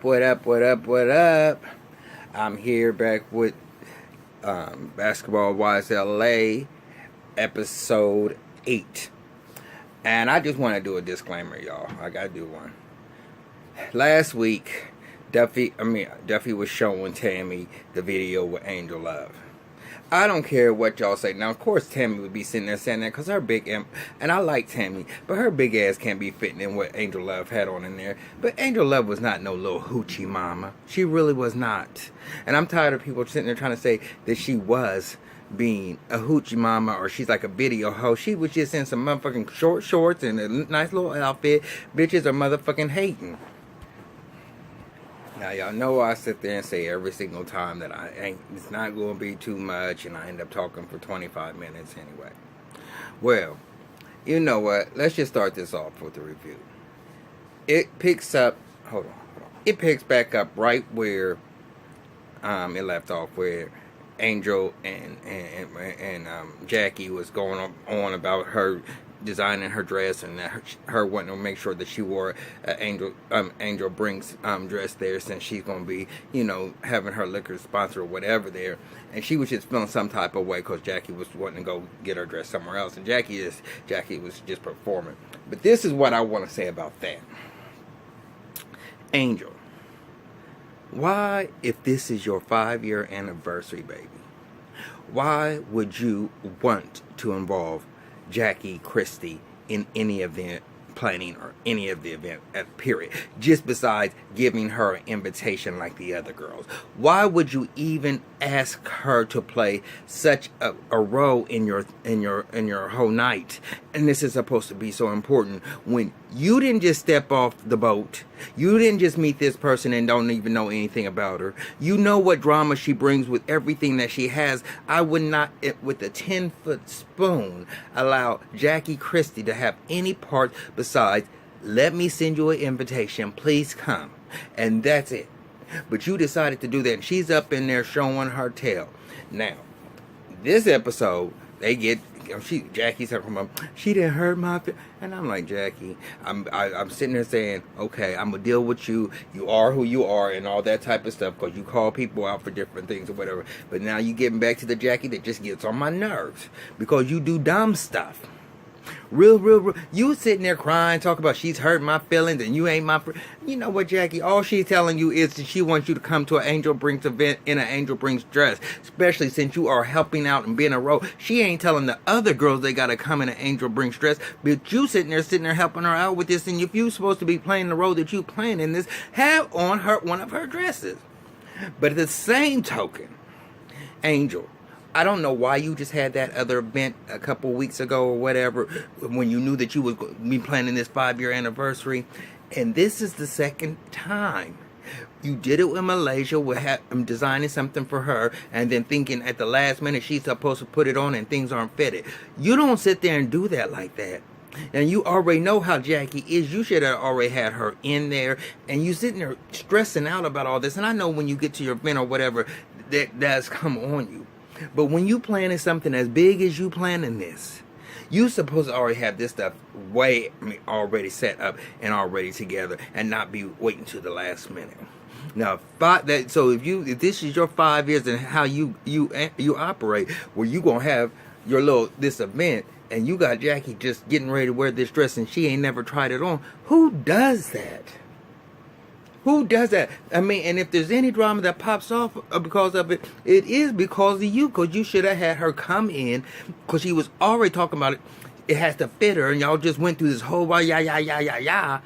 What up, what up, what up? I'm here back with Basketball Wise LA, episode 8. And I just want to do a disclaimer, y'all. I got to do one. Last week, Duffy was showing Tammy the video with Angel Love. I don't care what y'all say. Now, of course, Tammy would be sitting there saying that because her and I like Tammy, but her big ass can't be fitting in what Angel Love had on in there. But Angel Love was not no little hoochie mama. She really was not. And I'm tired of people sitting there trying to say that she was being a hoochie mama or she's like a video host. She was just in some motherfucking short shorts and a nice little outfit. Bitches are motherfucking hating. Now, y'all know I sit there and say every single time that it's not going to be too much, and I end up talking for 25 minutes anyway. Well, you know what? Let's just start this off with the review. It picks up, hold on. It picks back up right where it left off, where Angel and Jackie was going on about her designing her dress and that her wanting to make sure that she wore Angel Brink's dress there, since she's going to be, having her liquor sponsor or whatever there. And she was just feeling some type of way because Jackie was wanting to go get her dress somewhere else, and Jackie was just performing. But this is what I want to say about that. Angel, why, if this is your 5-year anniversary, baby, why would you want to involve Jackie Christie in any event planning or any of the event period, just besides giving her an invitation like the other girls? Why would you even ask her to play such a role in your whole night? And this is supposed to be so important when you didn't just step off the boat. You didn't just meet this person and don't even know anything about her. You know what drama she brings with everything that she has. I would not, with a 10-foot spoon, allow Jackie Christie to have any part besides, let me send you an invitation, please come. And that's it. But you decided to do that, and she's up in there showing her tail. Now, this episode, Jackie's talking about, she didn't hurt my and I'm like, Jackie, I'm sitting there saying, okay, I'm gonna deal with you. You are who you are and all that type of stuff because you call people out for different things or whatever. But now you getting back to the Jackie that just gets on my nerves because you do dumb stuff. Real. You sitting there crying, talking about she's hurt my feelings and you ain't my friend. You know what, Jackie? All she's telling you is that she wants you to come to an Angel Brinks event in an Angel Brinks dress, especially since you are helping out and being a role. She ain't telling the other girls they gotta come in an Angel Brinks dress, but you sitting there helping her out with this. And if you supposed to be playing the role that you playing in this, have on her one of her dresses. But at the same token, Angel, I don't know why you just had that other event a couple weeks ago or whatever when you knew that you was going to be planning this 5-year anniversary. And this is the second time. You did it with Malaysia. I'm designing something for her and then thinking at the last minute she's supposed to put it on and things aren't fitted. You don't sit there and do that like that. And you already know how Jackie is. You should have already had her in there. And you sitting there stressing out about all this. And I know when you get to your event or whatever, that does come on you. But when you planning something as big as you planning this, you supposed to already have this stuff already set up and already together and not be waiting to the last minute. Now, if this is your 5 years and how you operate, where you gonna have this event and you got Jackie just getting ready to wear this dress and she ain't never tried it on, who does that? Who does that? I mean, and if there's any drama that pops off because of it, it is because of you. Because you should have had her come in, because she was already talking about it. It has to fit her, and y'all just went through this whole yeah.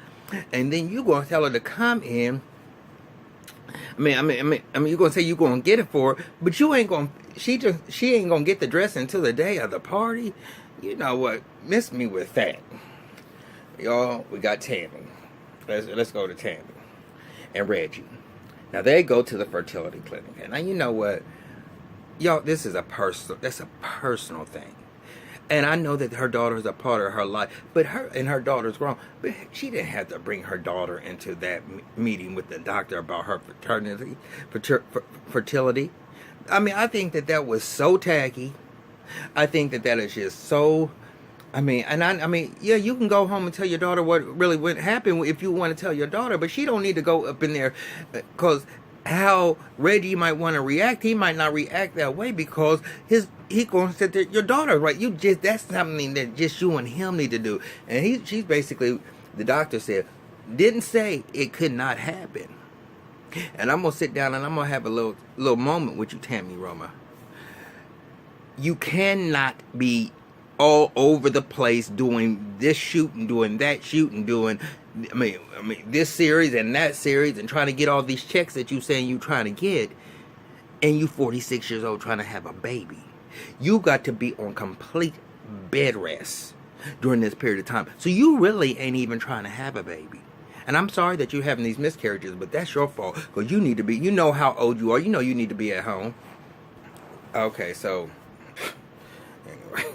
And then you gonna tell her to come in. I mean, you're gonna say you're gonna get it for her, but you ain't gonna. She ain't gonna get the dress until the day of the party. You know what? Miss me with that, y'all. We got Tammy. Let's go to Tammy and Reggie. Now they go to the fertility clinic. And now you know what? Y'all, that's a personal thing. And I know that her daughter is a part of her life, but her daughter's grown. But she didn't have to bring her daughter into that meeting with the doctor about her fertility. I mean, I think that was so tacky. I think that is just so I mean, yeah, you can go home and tell your daughter what really went happened if you want to tell your daughter, but she don't need to go up in there, because how Reggie might want to react, he might not react that way because he going to sit there. Your daughter, right? You just that's something that just you and him need to do, and she's basically, the doctor said, didn't say it could not happen, and I'm gonna sit down and I'm gonna have a little moment with you, Tammy Roma. You cannot be all over the place doing this shoot and doing that shoot and doing, I mean this series and that series and trying to get all these checks that you saying you trying to get, and you 46 years old trying to have a baby. You got to be on complete bed rest during this period of time. So you really ain't even trying to have a baby. And I'm sorry that you're having these miscarriages, but that's your fault, because you need to be, you know how old you are, you know you need to be at home. Okay, so anyway.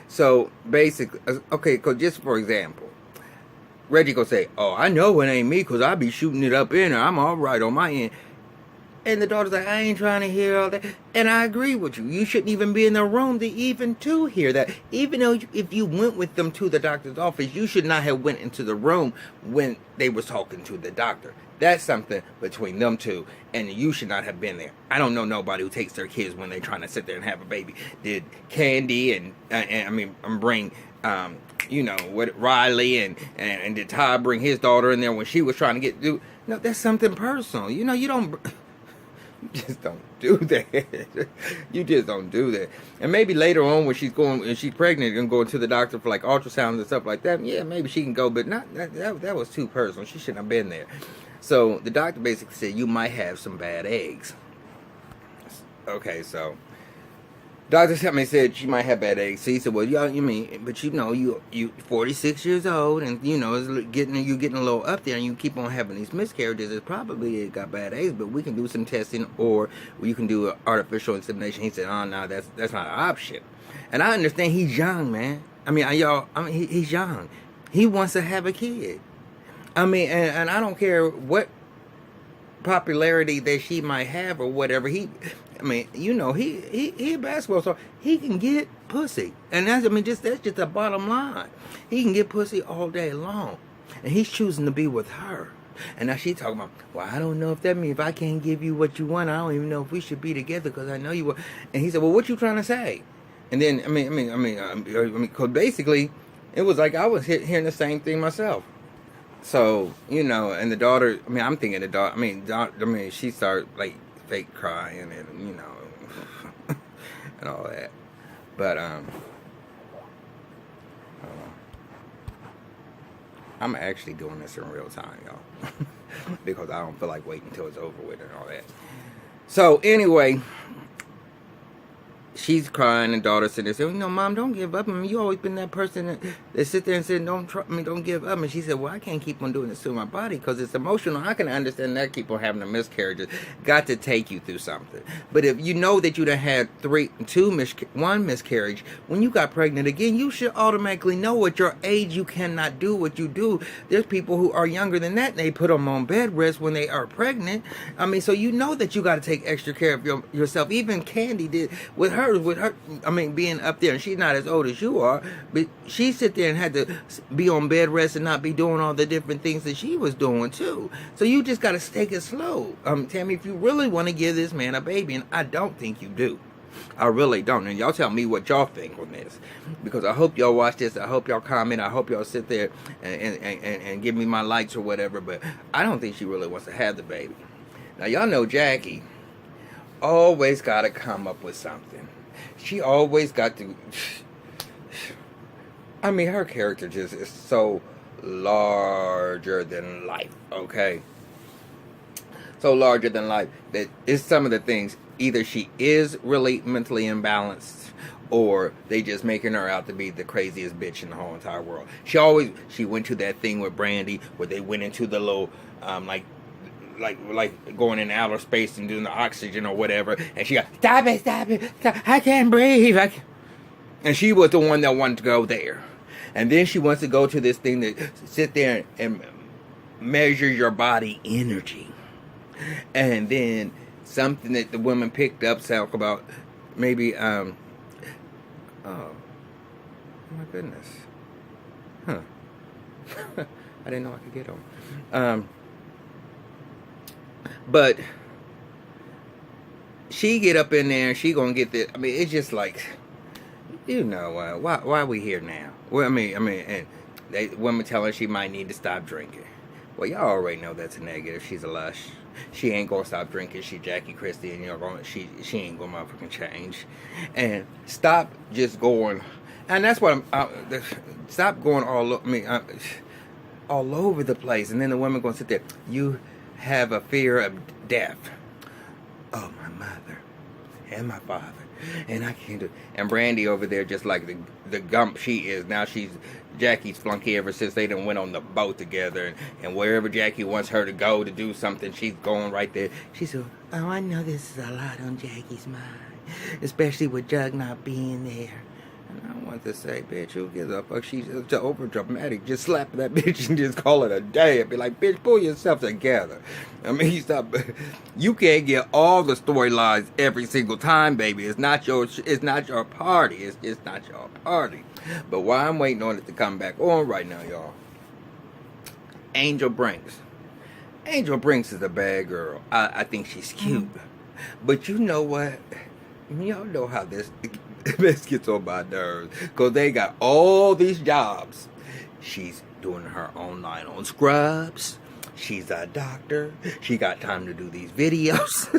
So basically, okay, because just for example, Reggie gonna say, oh, I know it ain't me because I be shooting it up in her. I'm all right on my end. And the daughter's like, I ain't trying to hear all that. And I agree with you. You shouldn't even be in the room to hear that. Even though if you went with them to the doctor's office, you should not have went into the room when they was talking to the doctor. That's something between them two, and you should not have been there. I don't know nobody who takes their kids when they're trying to sit there and have a baby. Did Candy and bring what Riley and did Todd bring his daughter in there when she was trying to get? No, that's something personal. You don't. You just don't do that. You just don't do that. And maybe later on when she's pregnant and going to the doctor for like ultrasounds and stuff like that, yeah, maybe she can go, but not that was too personal. She shouldn't have been there. So the doctor basically said you might have some bad eggs. Okay, so Dr. Shetman said she might have bad eggs. So he said, well, you mean, but you 46 years old, and it's getting a little up there, and you keep on having these miscarriages. It's probably it got bad eggs, but we can do some testing, or you can do an artificial insemination. He said, oh no, that's not an option. And I understand he's young, man. He's young. He wants to have a kid. And I don't care what popularity that she might have or whatever. He a basketball star. He can get pussy, and that's just the bottom line. He can get pussy all day long, and he's choosing to be with her. And now she's talking about, well, I don't know if that means if I can't give you what you want, I don't even know if we should be together because I know you will. And he said, well, what you trying to say? And then because basically, it was like I was hearing the same thing myself. So and the daughter. I'm thinking the daughter. She started like fake crying and and all that. But I'm actually doing this in real time, y'all, because I don't feel like waiting until it's over with and all that. So anyway, she's crying, and daughter sitting there saying, Mom, don't give up. You always been that person that sit there and said, don't give up. And she said, well, I can't keep on doing this to my body because it's emotional. I can understand that keep on having the miscarriages. Got to take you through something. But if you know that you done had one miscarriage, when you got pregnant again, you should automatically know at your age you cannot do what you do. There's people who are younger than that, and they put them on bed rest when they are pregnant. So you know that you got to take extra care of yourself. Even Candy did with her, being up there, and she's not as old as you are, but she sit there and had to be on bed rest and not be doing all the different things that she was doing too. So you just got to take it slow. Tammy, if you really want to give this man a baby, and I don't think you do. I really don't. And y'all tell me what y'all think on this, because I hope y'all watch this. I hope y'all comment. I hope y'all sit there and give me my likes or whatever, but I don't think she really wants to have the baby. Now y'all know Jackie always got to come up with something. She always got to. Her character just is so larger than life, okay? So larger than life that it's some of the things, either she is really mentally imbalanced, or they just making her out to be the craziest bitch in the whole entire world. She went to that thing with Brandy where they went into the little, like going in outer space and doing the oxygen or whatever, and she got, stop it, I can't breathe. And she was the one that wanted to go there. And then she wants to go to this thing that sit there and measure your body energy. And then something that the woman picked up, talk about maybe my goodness. Huh. I didn't know I could get on. But she get up in there and she gonna get this. I mean, it's just like, why are we here now? Well, and women tell her she might need to stop drinking. Well, y'all already know that's a negative. She's a lush. She ain't gonna stop drinking. She Jackie Christie, and she ain't gonna motherfucking change. And stop just going. And that's what stop going all over the place. And then the women gonna sit there. You have a fear of death. Oh, my mother and my father, and I can't do. And Brandy over there, just like the gump she is now. She's Jackie's flunky ever since they done went on the boat together, and wherever Jackie wants her to go to do something, she's going right there. She said, "Oh, I know this is a lot on Jackie's mind, especially with Jug not being there." And I want to say, bitch, who gives a fuck? She's over dramatic. Just slap that bitch and just call it a day and be like, bitch, pull yourself together. I mean, stop. You can't get all the storylines every single time, baby. It's not your party. It's not your party. But why I'm waiting on it to come back on right now, y'all. Angel Brinks. Angel Brinks is a bad girl. I think she's cute. But you know what? Y'all know how this gets on my nerves. Because they got all these jobs. She's doing her online on Scrubs. She's a doctor. She got time to do these videos.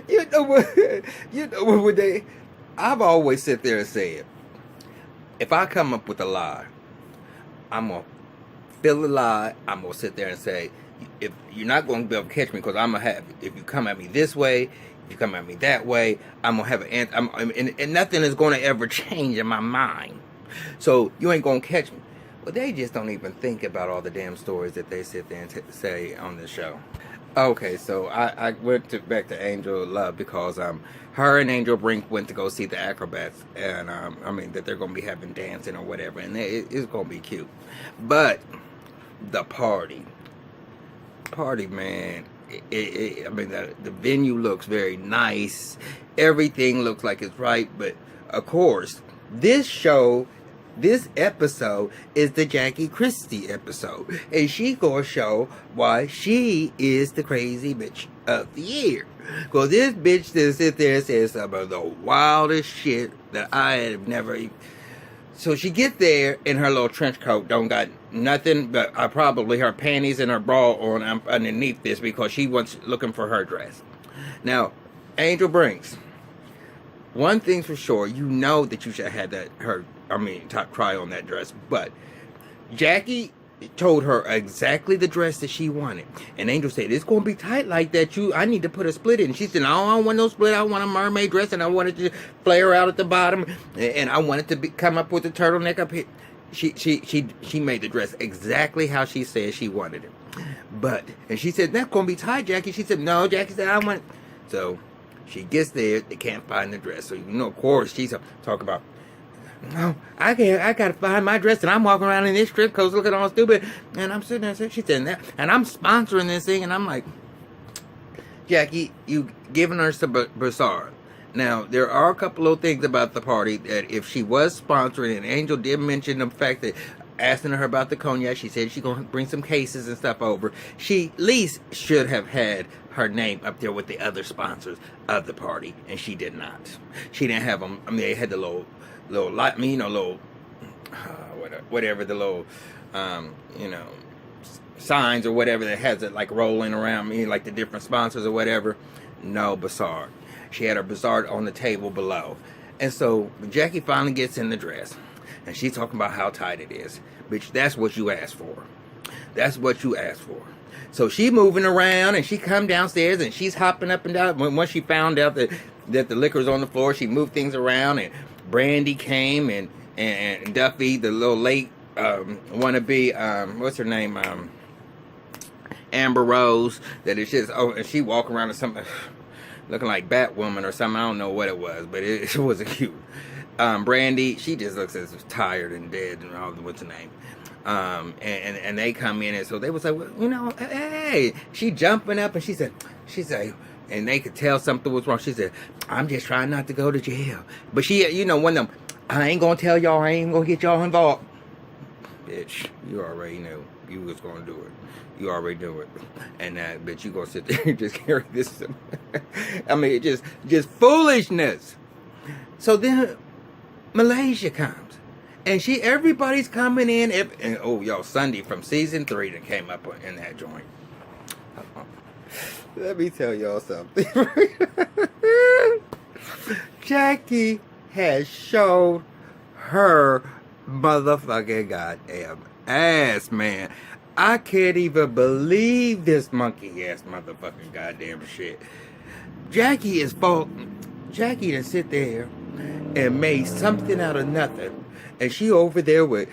You know what would they... I've always sit there and said, if I come up with a lie, I'm going to feel a lie. I'm going to sit there and say, if you're not going to be able to catch me, because I'm going to have, if you come at me this way, if you come at me that way, I'm going to have an, and nothing is going to ever change in my mind. So you ain't going to catch me. Well, they just don't even think about all the damn stories that they sit there and say on the show. Okay, so I went back to Angel Love because her and Angel Brink went to go see the Acrobats, and that they're gonna be having dancing or whatever, and it's gonna be cute. But the party, man, the venue looks very nice. Everything looks like it's right, but of course, this episode is the Jackie Christie episode. And she gonna show why she is the crazy bitch of the year. Because this bitch that sit there and says some of the wildest shit that I have never even... So she gets there in her little trench coat, don't got nothing but probably her panties and her bra on underneath this because she was looking for her dress. Now, Angel Brinks, one thing's for sure, you know that you should have had top try on that dress, but Jackie told her exactly the dress that she wanted, and Angel said, it's going to be tight like that, I need to put a split in. She said, no, I don't want no split, I want a mermaid dress, and I want it to flare out at the bottom, and I want it to come up with a turtleneck up here. She made the dress exactly how she said she wanted it, and she said, that's going to be tight, Jackie. She said, no, Jackie said, I want it. So she gets there, they can't find the dress, so of course she's talking about, no, I gotta find my dress, and I'm walking around in this strip coat looking all stupid, and I'm sitting there, she's sitting there, and I'm sponsoring this thing, and I'm like, Jackie, you giving her some bizarre. Now, there are a couple of things about the party that if she was sponsoring, and Angel did mention the fact that asking her about the cognac, she said she's going to bring some cases and stuff over. She at least should have had her name up there with the other sponsors of the party, and she did not. She didn't have them. They had the little whatever the little signs or whatever that has it like rolling around like the different sponsors or whatever. No Bazaar. She had her Bazaar on the table below, and so Jackie finally gets in the dress, and she's talking about how tight it is. Bitch, that's what you asked for. That's what you asked for. So she moving around, and she come downstairs, and she's hopping up and down. Once she found out that the liquor's on the floor, she moved things around, and Brandy came, and Duffy, the little late wannabe, what's her name, Amber Rose, that is just, and she walking around with something looking like Batwoman or something. I don't know what it was, but it wasn't cute. Brandy, she just looks as tired and dead, and all. What's her name? And they come in, and so they was like, well, hey, she jumping up, and she said, and they could tell something was wrong. She said, I'm just trying not to go to jail. But she, you know, one of them, I ain't gonna tell y'all, I ain't gonna get y'all involved. Bitch, you already knew you was gonna do it. You already knew it. And that bitch, you gonna sit there and just carry this. I mean, just foolishness. So then Malaysia comes. And everybody's coming in. And oh, y'all, Sunday from season 3 that came up in that joint. Let me tell y'all something. Jackie has showed her motherfucking goddamn ass, man. I can't even believe this monkey ass motherfucking goddamn shit. Jackie is Jackie to sit there and made something out of nothing. And she over there with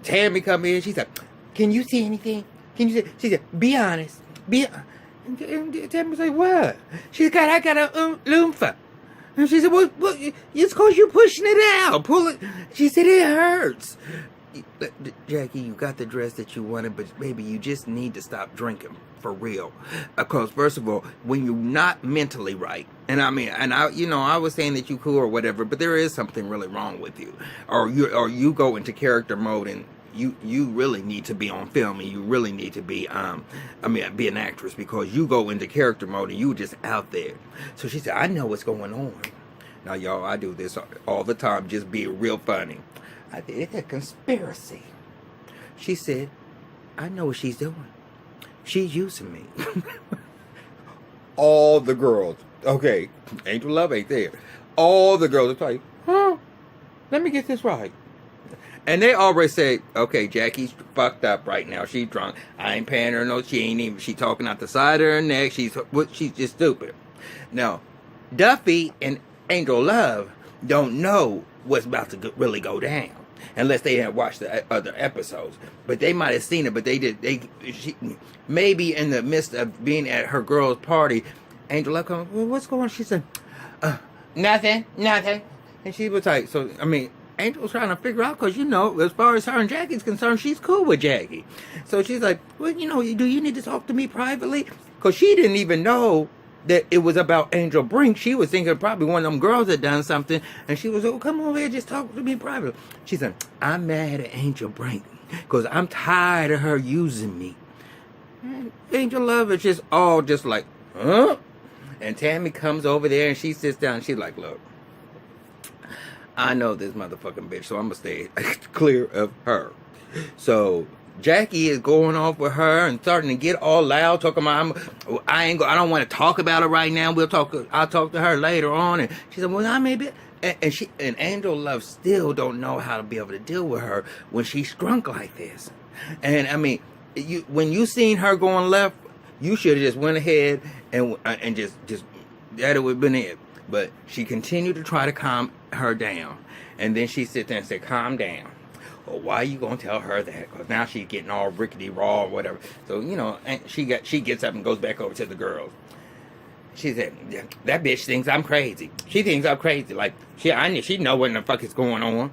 Tammy come in. She's like, can you see anything? Can you see? She said, be honest. And Tammy's like, what? She said, I got a loomfa. And she said, well, it's because you're pushing it out. Pull it. She said, it hurts. Jackie, you got the dress that you wanted, but baby, you just need to stop drinking for real. Because first of all, when you're not mentally right, and I, you know, I was saying that you cool or whatever, but there is something really wrong with you, or you go into character mode and you really need to be on film, and you really need to be be an actress, because you go into character mode and you just out there. So she said, I know what's going on. Now y'all, I do this all the time, just being real funny. I think it's a conspiracy. She said, I know what she's doing. She's using me. All the girls, okay, Angel Love ain't there. All the girls are like, huh? Let me get this right. And they already say, okay, Jackie's fucked up right now. She's drunk. I ain't paying her no. She talking out the side of her neck. She's just stupid. Now, Duffy and Angel Love don't know what's about to really go down, unless they had watched the other episodes. But they might have seen it. But maybe in the midst of being at her girl's party, Angel Love comes, well, what's going on? She said, nothing. And she was like, so, Angel was trying to figure out, because, you know, as far as her and Jackie's concerned, she's cool with Jackie. So she's like, well, you know, do you need to talk to me privately? Because she didn't even know that it was about Angel Brink. She was thinking probably one of them girls had done something, and she was, oh, come over here, just talk to me privately. She said, I'm mad at Angel Brink because I'm tired of her using me. And Angel Love is just all just like, huh? And Tammy comes over there and she sits down and she's like, look, I know this motherfucking bitch, so I'm gonna stay clear of her. So Jackie is going off with her and starting to get all loud, talking about I don't want to talk about it right now. I'll talk to her later on. And she said, well, I may be. And Angel Love still don't know how to be able to deal with her when she's drunk like this. And when you seen her going left, you should have just went ahead and just that would have been it. But she continued to try to calm her down, and then she sit there and said, calm down. Well, why are you gonna tell her that? Because now she's getting all rickety raw or whatever. So, you know, and she gets up and goes back over to the girls. She said, that bitch thinks I'm crazy. She thinks I'm crazy. Like, she know what the fuck is going on.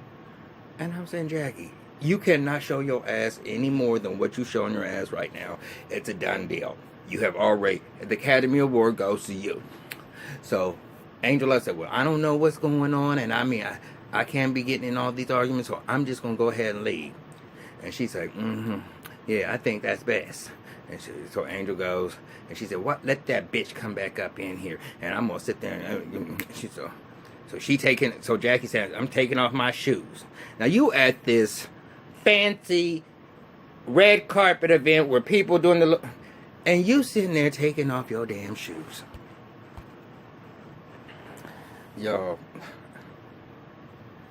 And I'm saying, Jackie, you cannot show your ass any more than what you showing your ass right now. It's a done deal. You have already, the Academy Award goes to you. So Angela said, well, I don't know what's going on, and I can't be getting in all these arguments, so I'm just going to go ahead and leave. And she's like, yeah, I think that's best. And so Angel goes, and she said, what? Let that bitch come back up in here, and I'm going to sit there. And so Jackie said, I'm taking off my shoes. Now, you at this fancy red carpet event where people doing and you sitting there taking off your damn shoes. Yo,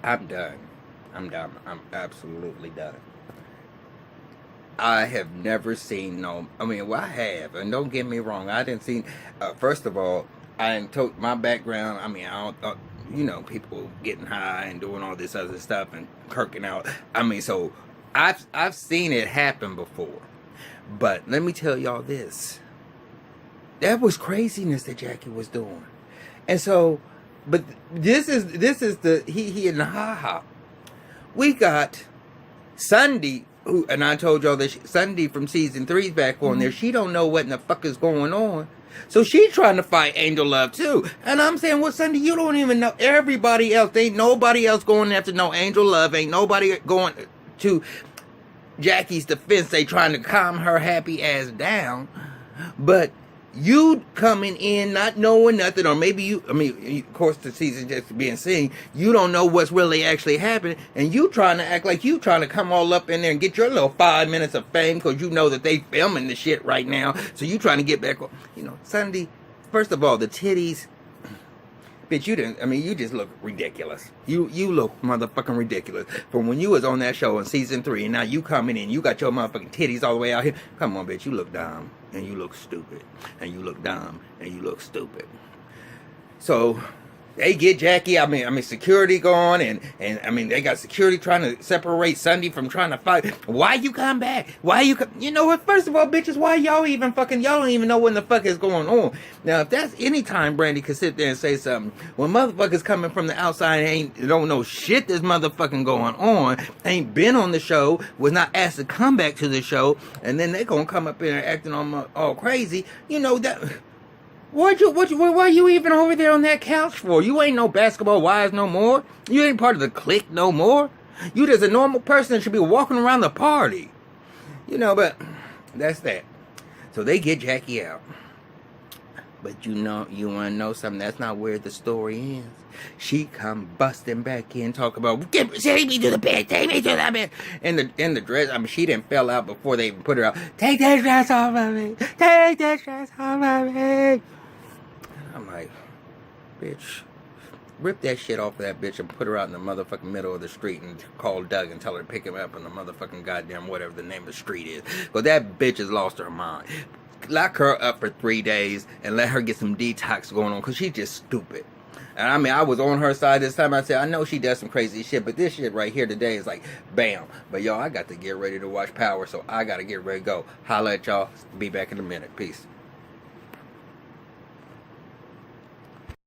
I'm done. I'm done. I'm absolutely done. I have never seen I have, and don't get me wrong, I didn't see, first of all, I am told my background, I don't, people getting high and doing all this other stuff and kirking out. So I've seen it happen before. But let me tell y'all this. That was craziness that Jackie was doing. And so, but this is the he and the ha-ha. We got Sunday and I told y'all that Sunday from season 3's back on there. She don't know what in the fuck is going on. So she trying to fight Angel Love too. And I'm saying, well, Sunday, you don't even know everybody else. Ain't nobody else going after no Angel Love. Ain't nobody going to Jackie's defense. They trying to calm her happy ass down. But you coming in not knowing nothing, or maybe you, of course the season just being seen, you don't know what's really actually happening, and you trying to act like you trying to come all up in there and get your little 5 minutes of fame because you know that they filming the shit right now, so you trying to get back on, Sunday, first of all, the titties, bitch, you just look ridiculous. You look motherfucking ridiculous. From when you was on that show in season 3, and now you coming in, you got your motherfucking titties all the way out here. Come on, bitch, you look dumb, and you look stupid, and you look dumb, and you look stupid. So, they get Jackie, security going, and they got security trying to separate Sunday from trying to fight. Why you come back? Why you come? You know what? First of all, bitches, why y'all don't even know what the fuck is going on. Now, if that's any time Brandy could sit there and say something, when motherfuckers coming from the outside don't know shit that's motherfucking going on, ain't been on the show, was not asked to come back to the show, and then they gonna come up in there acting all crazy, that... Why you even over there on that couch for? You ain't no basketball wives no more. You ain't part of the clique no more. You just a normal person that should be walking around the party. But that's that. So they get Jackie out. But you want to know something? That's not where the story ends. She come busting back in, talk about, take me to the bed, take me to the bed. In the dress, she didn't fell out before they even put her out. Take that dress off of me. Take that dress off of me. I'm like, bitch, rip that shit off of that bitch and put her out in the motherfucking middle of the street and call Doug and tell her to pick him up in the motherfucking goddamn whatever the name of the street is. Because that bitch has lost her mind. Lock her up for 3 days and let her get some detox going on because she's just stupid. And I was on her side this time. I said, I know she does some crazy shit, but this shit right here today is like, bam. But y'all, I got to get ready to watch Power, so I got to get ready to go. Holla at y'all. Be back in a minute. Peace.